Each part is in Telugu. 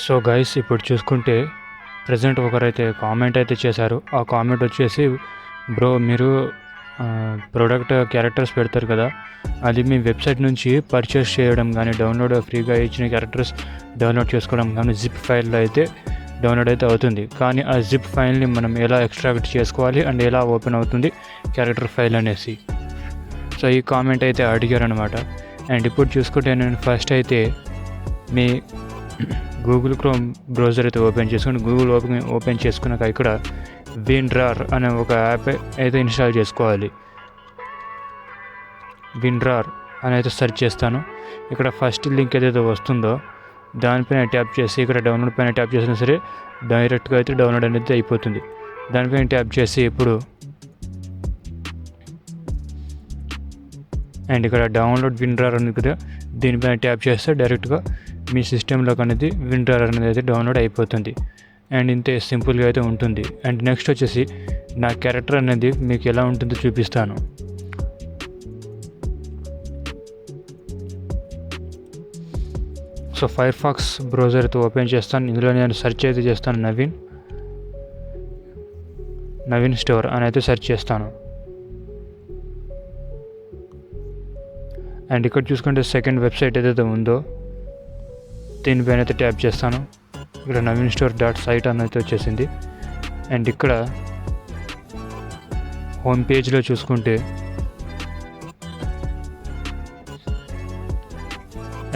సో గైస్, ఇప్పుడు చూసుకుంటే ప్రజెంట్ ఒకరైతే కామెంట్ అయితే చేశారు. ఆ కామెంట్ వచ్చేసి, బ్రో మీరు ప్రోడక్ట్ క్యారెక్టర్స్ పెడతారు కదా, అది మీ వెబ్సైట్ నుంచి పర్చేస్ చేయడం కానీ, డౌన్లోడ్ ఫ్రీగా ఇచ్చిన క్యారెక్టర్స్ డౌన్లోడ్ చేసుకోవడం కానీ జిప్ ఫైల్లో అయితే డౌన్లోడ్ అయితే అవుతుంది. కానీ ఆ జిప్ ఫైల్ని మనం ఎలా ఎక్స్ట్రాక్ట్ చేసుకోవాలి అండ్ ఎలా ఓపెన్ అవుతుంది క్యారెక్టర్ ఫైల్ అనేసి. సో ఈ కామెంట్ అయితే అడిగారు అనమాట. అండ్ ఇప్పుడు చూసుకుంటే నేను ఫస్ట్ అయితే మీ గూగుల్ క్రోమ్ బ్రౌజర్ అయితే ఓపెన్ చేసుకుని, గూగుల్ ఓపెన్ చేసుకున్నాక ఇక్కడ విన్రార్ అనే ఒక యాప్ అయితే ఇన్స్టాల్ చేసుకోవాలి. విన్రార్ అని అయితే సెర్చ్ చేస్తాను. ఇక్కడ ఫస్ట్ లింక్ ఏదైతే వస్తుందో దానిపైన ట్యాప్ చేసి ఇక్కడ డౌన్లోడ్ పైన ట్యాప్ చేసినా సరే డైరెక్ట్గా అయితే డౌన్లోడ్ అనేది అయిపోతుంది. దానిపైన ట్యాప్ చేసి ఇప్పుడు అండ్ ఇక్కడ డౌన్లోడ్ విన్రార్ ఉంది కదా, దీనిపైన ట్యాప్ చేస్తే డైరెక్ట్గా మీ సిస్టంలోకి అనేది విన్రార్ అనేది అయితే డౌన్లోడ్ అయిపోతుంది. అండ్ ఇంతే సింపుల్గా అయితే ఉంటుంది. అండ్ నెక్స్ట్ వచ్చేసి నా క్యారెక్టర్ అనేది మీకు ఎలా ఉంటుందో చూపిస్తాను. సో ఫైర్ ఫాక్స్ బ్రౌజర్ అయితే ఓపెన్ చేస్తాను. ఇందులో నేను సెర్చ్ అయితే చేస్తాను, నవీన్ స్టోర్ అని అయితే సెర్చ్ చేస్తాను. అండ్ ఇక్కడ చూసుకుంటే సెకండ్ వెబ్సైట్ ఏదైతే ఉందో దీనిపైన అయితే ట్యాప్ చేస్తాను. ఇక్కడ నవీన్ స్టోర్ .site అని అయితే వచ్చేసింది. అండ్ ఇక్కడ హోమ్ పేజ్లో చూసుకుంటే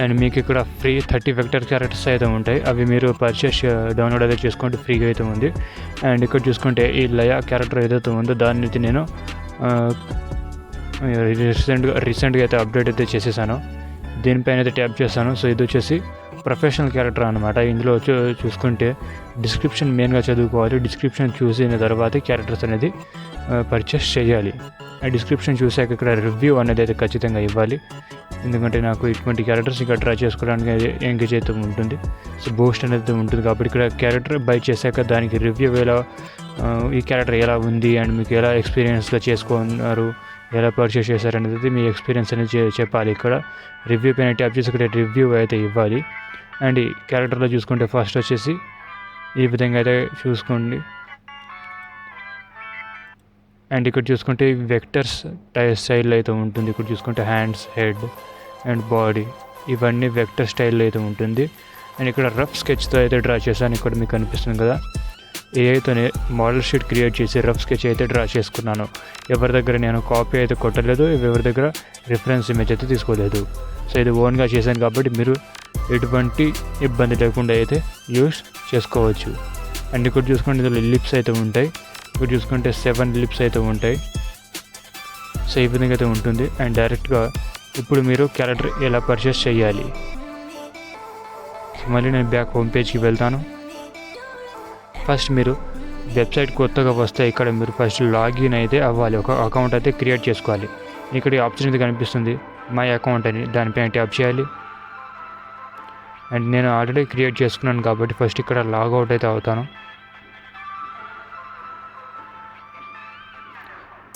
అండ్ మీకు ఇక్కడ ఫ్రీ 30 వెక్టర్ క్యారెక్టర్స్ అయితే ఉంటాయి. అవి మీరు పర్చేస్ డౌన్లోడ్ అయితే చేసుకోండి, ఫ్రీగా అయితే ఉంది. అండ్ ఇక్కడ చూసుకుంటే ఈ లయా క్యారెక్టర్ ఏదైతే ఉందో దాన్ని అయితే నేను రీసెంట్గా అయితే అప్డేట్ అయితే చేసేసాను. దీనిపైన అయితే ట్యాప్ చేస్తాను. సో ఇది వచ్చేసి ప్రొఫెషనల్ క్యారెక్టర్ అనమాట. ఇందులో చూసుకుంటే డిస్క్రిప్షన్ మెయిన్గా చదువుకోవాలి. డిస్క్రిప్షన్ చూసిన తర్వాత క్యారెక్టర్స్ అనేది పర్చేస్ చేయాలి. ఆ డిస్క్రిప్షన్ చూసాక ఇక్కడ రివ్యూ అనేది అయితే ఖచ్చితంగా ఇవ్వాలి. ఎందుకంటే నాకు ఇటువంటి క్యారెక్టర్స్ ఇక్కడ డ్రా చేసుకోవడానికి ఎంగేజ్ అయితే ఉంటుంది. సో బూస్ట్ అనేది ఉంటుంది కాబట్టి ఇక్కడ క్యారెక్టర్ బై చేశాక దానికి రివ్యూ ఎలా, ఈ క్యారెక్టర్ ఎలా ఉంది అండ్ మీకు ఎలా ఎక్స్పీరియన్స్గా చేసుకున్నారు, ఎలా పర్చేస్ చేశారు అనేది మీ ఎక్స్పీరియన్స్ అనేది చెప్పాలి. ఇక్కడ రివ్యూ పైన ట్యాప్ చేసి ఇక్కడ రివ్యూ అయితే ఇవ్వాలి. అండ్ ఈ క్యారెక్టర్లో చూసుకుంటే ఫస్ట్ వచ్చేసి ఈ విధంగా అయితే చూసుకోండి. అండ్ ఇక్కడ చూసుకుంటే వెక్టర్స్ స్టైల్ అయితే ఉంటుంది. ఇక్కడ చూసుకుంటే హ్యాండ్స్, హెడ్ అండ్ బాడీ ఇవన్నీ వెక్టర్ స్టైల్లో అయితే ఉంటుంది. అండ్ ఇక్కడ రఫ్ స్కెచ్తో అయితే డ్రా చేశాను. ఇక్కడ మీకు కనిపిస్తుంది కదా, ఏఐతోనే మోడల్ షీట్ క్రియేట్ చేసి రఫ్ స్కెచ్ అయితే డ్రా చేసుకున్నాను. ఎవరి దగ్గర నేను కాపీ అయితే కొట్టలేదు, ఎవరి దగ్గర రిఫరెన్స్ ఇమేజ్ అయితే తీసుకోలేదు. సో ఇది ఓన్గా చేశాను కాబట్టి మీరు ఎటువంటి ఇబ్బంది లేకుండా అయితే యూస్ చేసుకోవచ్చు. అండ్ ఇక్కడ చూసుకుంటే ఇందులో లిప్స్ అయితే ఉంటాయి. ఇక్కడ చూసుకుంటే 7 లిప్స్ అయితే ఉంటాయి. సో ఈ విధంగా అయితే ఉంటుంది. అండ్ డైరెక్ట్గా ఇప్పుడు మీరు క్యారెక్టర్ ఎలా పర్చేస్ చేయాలి. మళ్ళీ నేను బ్యాక్ హోమ్ పేజ్కి వెళ్తాను. ఫస్ట్ మీరు వెబ్సైట్ కొత్తగా వస్తే ఇక్కడ మీరు ఫస్ట్ లాగిన్ అయితే అవ్వాలి, ఒక అకౌంట్ అయితే క్రియేట్ చేసుకోవాలి. ఇక్కడ ఆప్షన్ అయితే కనిపిస్తుంది మై అకౌంట్ అని, దానిపైన ట్యాప్ చేయాలి. అండ్ నేను ఆల్రెడీ క్రియేట్ చేసుకున్నాను కాబట్టి ఫస్ట్ ఇక్కడ లాగౌట్ అయితే అవుతాను.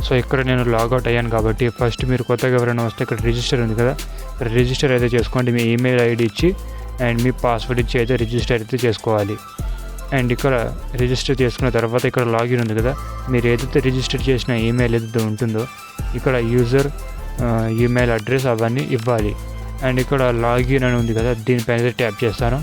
సో ఇక్కడ నేను లాగౌట్ అయ్యాను కాబట్టి ఫస్ట్ మీరు కొత్తగా ఎవరైనా వస్తే ఇక్కడ రిజిస్టర్ ఉంది కదా, ఇక్కడ రిజిస్టర్ అయితే చేసుకోండి. మీ ఈమెయిల్ ఐడి ఇచ్చి అండ్ మీ పాస్వర్డ్ ఇచ్చి అయితే రిజిస్టర్ అయితే చేసుకోవాలి. అండ్ ఇక్కడ రిజిస్టర్ చేసుకున్న తర్వాత ఇక్కడ లాగిన్ ఉంది కదా, మీరు ఏదైతే రిజిస్టర్ చేసిన ఈమెయిల్ ఏదైతే ఉంటుందో ఇక్కడ యూజర్ ఈమెయిల్ అడ్రస్ అవన్నీ ఇవ్వాలి. అండ్ ఇక్కడ లాగిన్ అని ఉంది కదా, దీనిపైన అయితే ట్యాప్ చేస్తాను.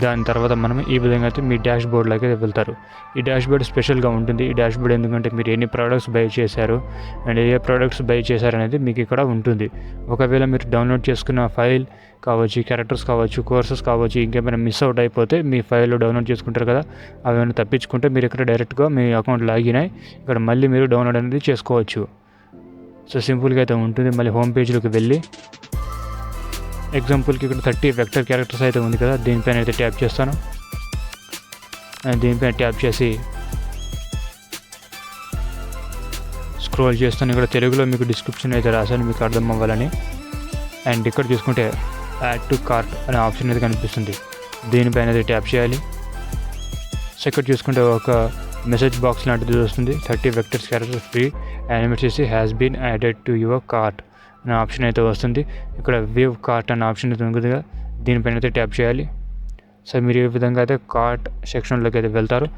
దాని తర్వాత మనం ఈ విధంగా అయితే మీ డాష్ బోర్డ్లోకి అయితే వెళ్తారు. ఈ డాష్ బోర్డ్ స్పెషల్గా ఉంటుంది. ఈ డాష్ బోర్డ్ ఎందుకంటే మీరు ఎన్ని ప్రోడక్ట్స్ బై చేశారు అండ్ ఏ ప్రోడక్ట్స్ బై చేశారనేది మీకు ఇక్కడ ఉంటుంది. ఒకవేళ మీరు డౌన్లోడ్ చేసుకున్న ఫైల్ కావచ్చు, క్యారెక్టర్స్ కావచ్చు, కోర్సెస్ కావచ్చు, ఇంకేమైనా మిస్ అవుట్ అయిపోతే మీ ఫైల్లో డౌన్లోడ్ చేసుకుంటారు కదా, అవేమైనా తప్పించుకుంటే మీరు ఇక్కడ డైరెక్ట్గా మీ అకౌంట్ లాగిన్ అయ్యి ఇక్కడ మళ్ళీ మీరు డౌన్లోడ్ అనేది చేసుకోవచ్చు. సో సింపుల్గా అయితే ఉంటుంది. మళ్ళీ హోమ్ పేజ్లోకి వెళ్ళి ఎగ్జాంపుల్కి ఇక్కడ 30 వెక్టర్ క్యారెక్టర్స్ అయితే ఉంది కదా, దీనిపైన అయితే ట్యాప్ చేస్తాను. అండ్ దీనిపైన ట్యాప్ చేసి స్క్రోల్ చేస్తాను. ఇక్కడ తెలుగులో మీకు డిస్క్రిప్షన్ అయితే రాశాను మీకు అర్థం అవ్వాలని. అండ్ ఇక్కడ చూసుకుంటే యాడ్ టు కార్ట్ అనే ఆప్షన్ అయితే కనిపిస్తుంది, దీనిపైన అయితే ట్యాప్ చేయాలి. సో ఇక్కడ చూసుకుంటే ఒక మెసేజ్ బాక్స్ లాంటిది వస్తుంది. 30 వెక్టర్స్ క్యారెక్టర్ ఫ్రీ యానిమేట్ చేసి has been added to your cart అనే ఆప్షన్ అయితే వస్తుంది. ఇక్కడ వ్యూ కార్ట్ అనే ఆప్షన్ అయితే ఉంటుంది కదా, దీనిపైన అయితే ట్యాప్ చేయాలి. సో మీరు ఈ విధంగా అయితే కార్ట్ సెక్షన్లోకి అయితే వెళ్తారు.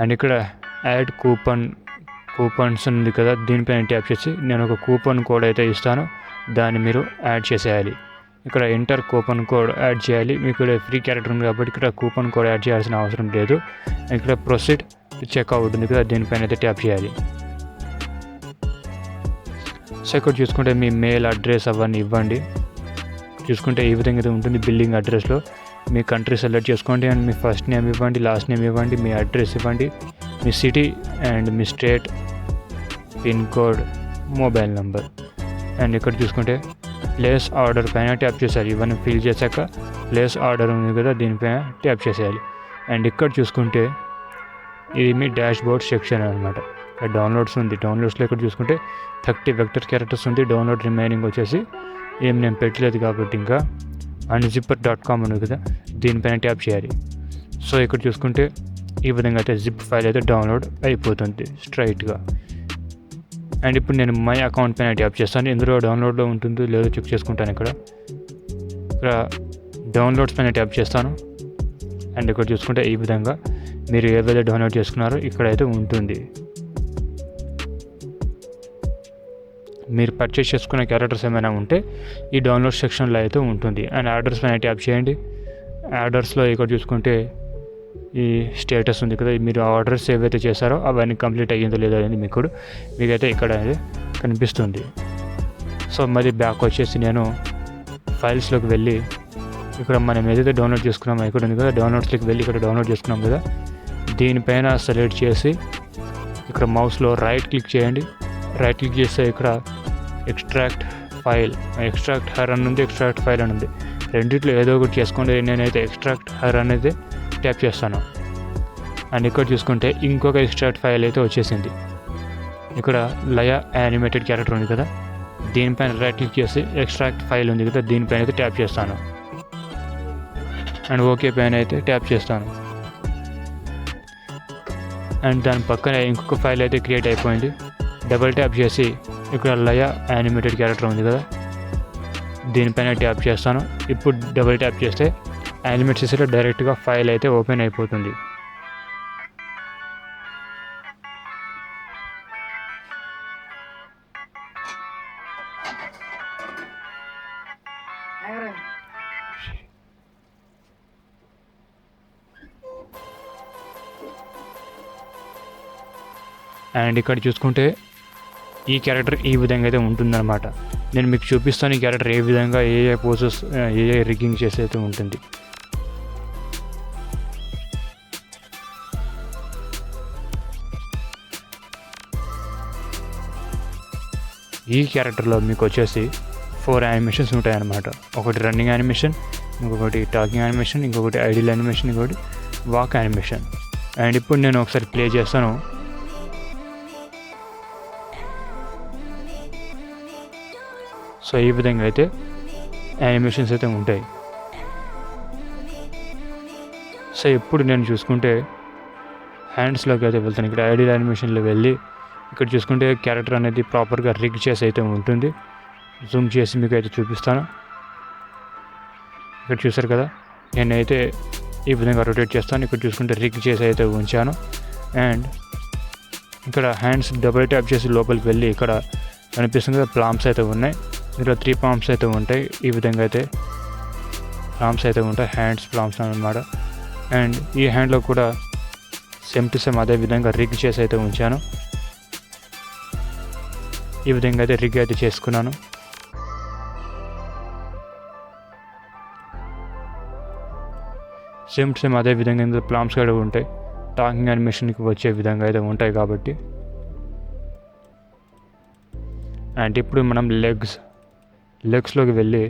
అండ్ ఇక్కడ యాడ్ కూపన్స్ ఉంది కదా, దీనిపైన ట్యాప్ చేసి నేను ఒక కూపన్ కోడ్ అయితే ఇస్తాను, దాన్ని మీరు యాడ్ చేసేయాలి. ఇక్కడ ఎంటర్ కూపన్ కోడ్ యాడ్ చేయాలి. మీకు ఇక్కడ ఫ్రీ క్యారెక్టర్ ఉంది కాబట్టి ఇక్కడ కూపన్ కోడ్ యాడ్ చేయాల్సిన అవసరం లేదు. ఇక్కడ ప్రొసీడ్ చెక్అవుట్ ఉంది కదా, దీనిపైన అయితే ట్యాప్ చేయాలి. సో ఇక్కడ చూసుకుంటే మీ మెయిల్ అడ్రస్ అవన్నీ ఇవ్వండి. చూసుకుంటే ఈ విధంగా అయితే ఉంటుంది. బిల్లింగ్ అడ్రస్లో మీ కంట్రీ సెలెక్ట్ చేసుకోండి అండ్ మీ ఫస్ట్ నేమ్ ఇవ్వండి, లాస్ట్ నేమ్ ఇవ్వండి, మీ అడ్రస్ ఇవ్వండి, మీ సిటీ అండ్ మీ state, pin code, mobile number. And ఇక్కడ చూసుకుంటే ప్లేస్ ఆర్డర్ పైన ట్యాప్ చేసేయాలి. ఇవన్నీ ఫిల్ చేశాక ప్లేస్ ఆర్డర్ ఉంది కదా, దీనిపైన ట్యాప్ చేసేయాలి. అండ్ ఇక్కడ చూసుకుంటే ఇది మీ డాష్ బోర్డ్ సెక్షన్ అనమాట. ఇక్కడ డౌన్లోడ్స్ ఉంది. డౌన్లోడ్స్లో ఇక్కడ చూసుకుంటే 30 వెక్టర్ క్యారెక్టర్స్ ఉంది. డౌన్లోడ్ రిమైనింగ్ వచ్చేసి ఏం నేను పెట్టలేదు కాబట్టి ఇంకా unzipper.com ఉంది కదా, దీనిపైన ట్యాప్ చేయాలి. సో ఇక్కడ చూసుకుంటే ఈ విధంగా అయితే జిప్ ఫైల్ అయితే డౌన్లోడ్ అయిపోతుంది స్ట్రైట్గా. అండ్ ఇప్పుడు నేను మై అకౌంట్ పైన ట్యాప్ చేస్తాను. ఇందులో డౌన్లోడ్లో ఉంటుందో లేదో చెక్ చేసుకుంటాను. ఇక్కడ డౌన్లోడ్స్ పైన ట్యాప్ చేస్తాను. అండ్ ఇక్కడ చూసుకుంటే ఈ విధంగా మీరు ఏవైతే డౌన్లోడ్ చేసుకున్నారో ఇక్కడైతే ఉంటుంది. మీరు పర్చేస్ చేసుకున్న క్యారెక్టర్స్ ఏమైనా ఉంటే ఈ డౌన్లోడ్ సెక్షన్లో అయితే ఉంటుంది. అండ్ ఆర్డర్స్ పైన ట్యాప్ చేయండి. ఆర్డర్స్లో ఇక్కడ చూసుకుంటే ఈ స్టేటస్ ఉంది కదా, మీరు ఆర్డర్స్ ఏవైతే చేశారో అవన్నీ కంప్లీట్ అయ్యిందో లేదో అనేది మీకైతే ఇక్కడ కనిపిస్తుంది. సో మరి బ్యాక్ వచ్చేసి నేను ఫైల్స్లోకి వెళ్ళి ఇక్కడ మనం ఏదైతే డౌన్లోడ్ చేసుకున్నామో ఇక్కడ ఉంది కదా, డౌన్లోడ్స్లోకి వెళ్ళి ఇక్కడ డౌన్లోడ్ చేసుకున్నాం కదా, దీనిపైన సెలెక్ట్ చేసి ఇక్కడ మౌస్లో రైట్ క్లిక్ చేయండి. రైట్ క్లిక్ చేస్తే ఇక్కడ ఎక్స్ట్రాక్ట్ ఫైల్, ఎక్స్ట్రాక్ట్ హర్ అని ఉంది, ఎక్స్ట్రాక్ట్ ఫైల్ అని ఉంది. రెండిట్లో ఏదో ఒకటి చేసుకోండి. నేనైతే ఎక్స్ట్రాక్ట్ హర్ అనేది ట్యాప్ చేస్తాను. అండ్ ఇక్కడ చూసుకుంటే ఇంకొక ఎక్స్ట్రాక్ట్ ఫైల్ అయితే వచ్చేసింది. ఇక్కడ లయా యానిమేటెడ్ క్యారెక్టర్ ఉంది కదా, దీనిపైన రైట్ క్లిక్ చేసి ఎక్స్ట్రాక్ట్ ఫైల్ ఉంది కదా, దీనిపైన అయితే ట్యాప్ చేస్తాను. అండ్ ఓకే పైన అయితే ట్యాప్ చేస్తాను. అండ్ దాని పక్కన ఇంకొక ఫైల్ అయితే క్రియేట్ అయిపోయింది. డబుల్ ట్యాప్ చేసి ఇక్కడ లయా యానిమేటెడ్ క్యారెక్టర్ ఉంది కదా, దీనిపైన ట్యాప్ చేస్తాను. ఇప్పుడు డబుల్ ట్యాప్ చేస్తే యానిమేట్ చేసేటప్పుడు డైరెక్ట్గా ఫైల్ అయితే ఓపెన్ అయిపోతుంది. అండ్ ఇక్కడ చూసుకుంటే ఈ క్యారెక్టర్ ఈ విధంగా అయితే ఉంటుందన్నమాట. నేను మీకు చూపిస్తాను ఈ క్యారెక్టర్ ఏ విధంగా ఏ పోజెస్ ఏ రిగ్గింగ్ చేసి అయితే ఉంటుంది. ఈ క్యారెక్టర్లో మీకు వచ్చేసి 4 యానిమేషన్స్ ఉంటాయన్నమాట. ఒకటి రన్నింగ్ యానిమేషన్, ఇంకొకటి టాకింగ్ యానిమేషన్, ఇంకొకటి ఐడియల్ యానిమేషన్, ఇంకొకటి వాక్ యానిమేషన్. అండ్ ఇప్పుడు నేను ఒకసారి ప్లే చేస్తాను. సో ఈ విధంగా అయితే యానిమేషన్స్ అయితే ఉంటాయి. సో ఇప్పుడు నేను చూసుకుంటే హ్యాండ్స్లోకి అయితే వెళ్తాను. ఇక్కడ ఐడియల్ యానిమేషన్లో వెళ్ళి ఇక్కడ చూసుకుంటే క్యారెక్టర్ అనేది ప్రాపర్గా రిగ్ చేసి అయితే ఉంటుంది. జూమ్ చేసి మీకు అయితే చూపిస్తాను. ఇక్కడ చూసారు కదా, నేనైతే ఈ విధంగా రొటేట్ చేస్తాను. ఇక్కడ చూసుకుంటే రిగ్ చేసి అయితే ఉంచాను. అండ్ ఇక్కడ హ్యాండ్స్ డబుల్ ట్యాప్ చేసి లోపలికి వెళ్ళి ఇక్కడ కనిపిస్తుంది కదా, ప్లామ్స్ అయితే ఉన్నాయి. ఇందులో 3 పామ్స్ అయితే ఉంటాయి. ఈ విధంగా అయితే ప్లామ్స్ అయితే ఉంటాయి, హ్యాండ్స్ ప్లామ్స్ అన్నమాట. అండ్ ఈ హ్యాండ్లో కూడా సేమ్ టు సేమ్ అదే విధంగా రిగ్ చేసి అయితే ఉంచాను. ఈ విధంగా అయితే రిగ్ అయితే చేసుకున్నాను. సేమ్ టు సేమ్ అదే విధంగా ఇందులో ప్లామ్స్ కూడా ఉంటాయి. టాకింగ్ యానిమేషన్కి వచ్చే విధంగా అయితే ఉంటాయి కాబట్టి. అండ్ ఇప్పుడు మనం లెగ్స్లోకి వెళ్ళి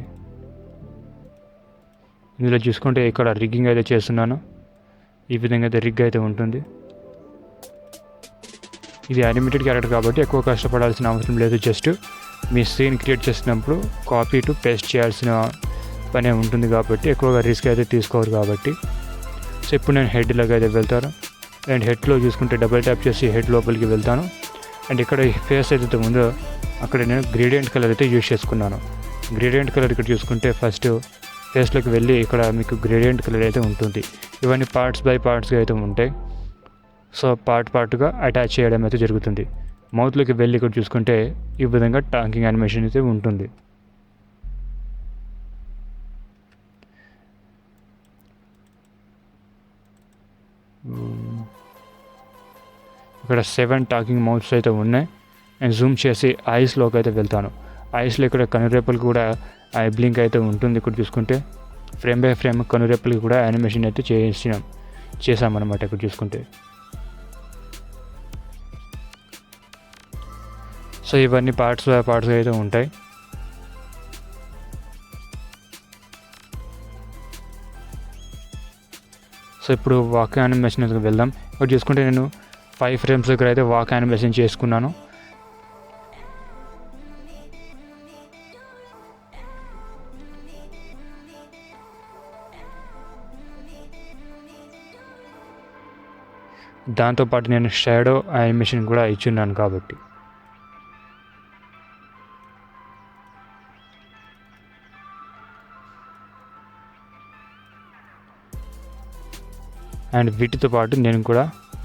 ఇందులో చూసుకుంటే ఇక్కడ రిగ్గింగ్ అయితే చేస్తున్నాను. ఈ విధంగా అయితే రిగ్ అయితే ఉంటుంది. ఇది యానిమేటెడ్ క్యారెక్టర్ కాబట్టి ఎక్కువ కష్టపడాల్సిన అవసరం లేదు. జస్ట్ మీ సీన్ క్రియేట్ చేసినప్పుడు కాపీ టు పేస్ట్ చేయాల్సిన పనే ఉంటుంది కాబట్టి ఎక్కువగా రిస్క్ అయితే తీసుకోరు కాబట్టి. సో ఇప్పుడు నేను హెడ్లోకి అయితే వెళ్తాను. అండ్ హెడ్లో చూసుకుంటే డబుల్ ట్యాప్ చేసి హెడ్ లోపలికి వెళ్తాను. అండ్ ఇక్కడ ఫేస్ ఏదైతే ఉందో అక్కడ నేను గ్రేడియంట్ కలర్ అయితే యూజ్ చేసుకున్నాను. గ్రేడియంట్ కలర్ ఇక్కడ చూసుకుంటే ఫస్ట్ ఫేస్లోకి వెళ్ళి ఇక్కడ మీకు గ్రేడియంట్ కలర్ అయితే ఉంటుంది. ఇవన్నీ పార్ట్స్ బై పార్ట్స్గా అయితే ఉంటాయి. సో పార్ట్గా అటాచ్ చేయడం అయితే జరుగుతుంది. మౌత్లోకి వెళ్ళి ఇక్కడ చూసుకుంటే ఈ విధంగా టాంకింగ్ యానిమేషన్ అయితే ఉంటుంది. ఇక్కడ 7 టాకింగ్ మౌత్స్ అయితే ఉన్నాయి. అండ్ జూమ్ చేసి ఐస్లోకి అయితే వెళ్తాను. ఐస్లో ఇక్కడ కనురెప్పలు కూడా ఐ బ్లింక్ అయితే ఉంటుంది. ఇక్కడ చూసుకుంటే ఫ్రేమ్ బై ఫ్రేమ్ కనురెప్పలకి కూడా యానిమేషన్ అయితే చేసామన్నమాట. ఇక్కడ చూసుకుంటే సో ఇవన్నీ పార్ట్స్ బై పార్ట్స్గా అయితే ఉంటాయి. సో ఇప్పుడు వాక్ యానిమేషన్ దగ్గర వెళ్దాం. ఇక్కడ చూసుకుంటే నేను 5 ఫ్రేమ్స్ దగ్గర అయితే వాక్ యానిమేషన్ చేసుకున్నాను. దాంతోపాటు నేను షాడో యానిమేషన్ కూడా ఇచ్చున్నాను కాబట్టి అండ్ వీటితో పాటు నేను కూడా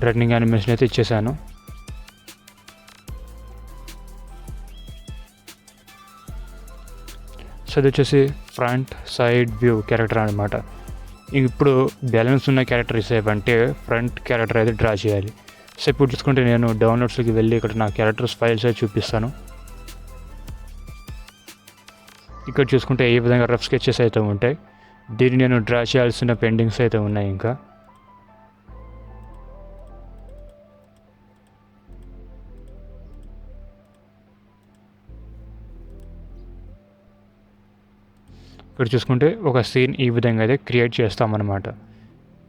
రన్నింగ్ యానిమేషన్ అయితే ఇచ్చేసాను. సో అది వచ్చేసి ఫ్రంట్ సైడ్ వ్యూ క్యారెక్టర్ అనమాట. ఇప్పుడు బ్యాలెన్స్ ఉన్న క్యారెక్టర్ ఏవంటే ఫ్రంట్ క్యారెక్టర్ అయితే డ్రా చేయాలి. సో ఇప్పుడు చూసుకుంటే నేను డౌన్లోడ్స్కి వెళ్ళి ఇక్కడ నా క్యారెక్టర్స్ ఫైల్స్ అయితే చూపిస్తాను. ఇక్కడ చూసుకుంటే ఈ విధంగా రఫ్ స్కెచెస్ అయితే ఉంటాయి. దీన్ని నేను డ్రా చేయాల్సిన పెండింగ్స్ అయితే ఉన్నాయి. ఇంకా ఇక్కడ చూసుకుంటే ఒక సీన్ ఈ విధంగా అయితే క్రియేట్ చేస్తామన్నమాట.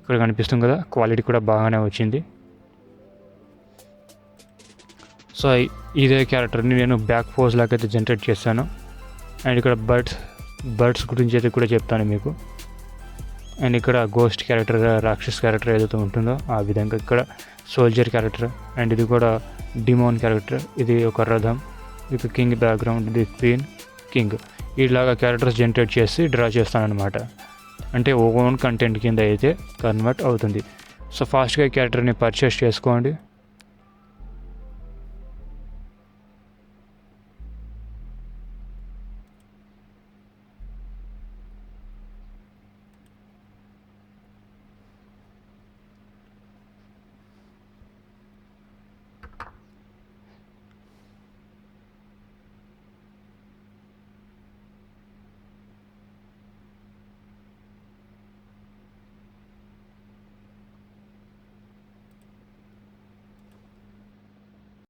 ఇక్కడ కనిపిస్తుంది కదా, క్వాలిటీ కూడా బాగానే వచ్చింది. సో ఇదే క్యారెక్టర్ని నేను బ్యాక్ పోజ్ లాగా అయితే జనరేట్ చేశాను. అండ్ ఇక్కడ బర్డ్స్ గురించి అయితే కూడా చెప్తాను మీకు. అండ్ ఇక్కడ గోస్ట్ క్యారెక్టర్, రాక్షస్ క్యారెక్టర్ ఏదైతే ఉంటుందో ఆ విధంగా ఇక్కడ సోల్జర్ క్యారెక్టర్. అండ్ ఇది కూడా డిమోన్ క్యారెక్టర్. ఇది ఒక రథం, ఇది కింగ్ బ్యాక్గ్రౌండ్, ఇది క్వీన్, కింగ్. ఇలాగా క్యారెక్టర్స్ జనరేట్ చేసి డ్రా చేస్తానన్నమాట. అంటే ఓన్ కంటెంట్ కింద అయితే కన్వర్ట్ అవుతుంది. సో ఫాస్ట్గా ఈ క్యారెక్టర్ని పర్చేస్ చేసుకోండి.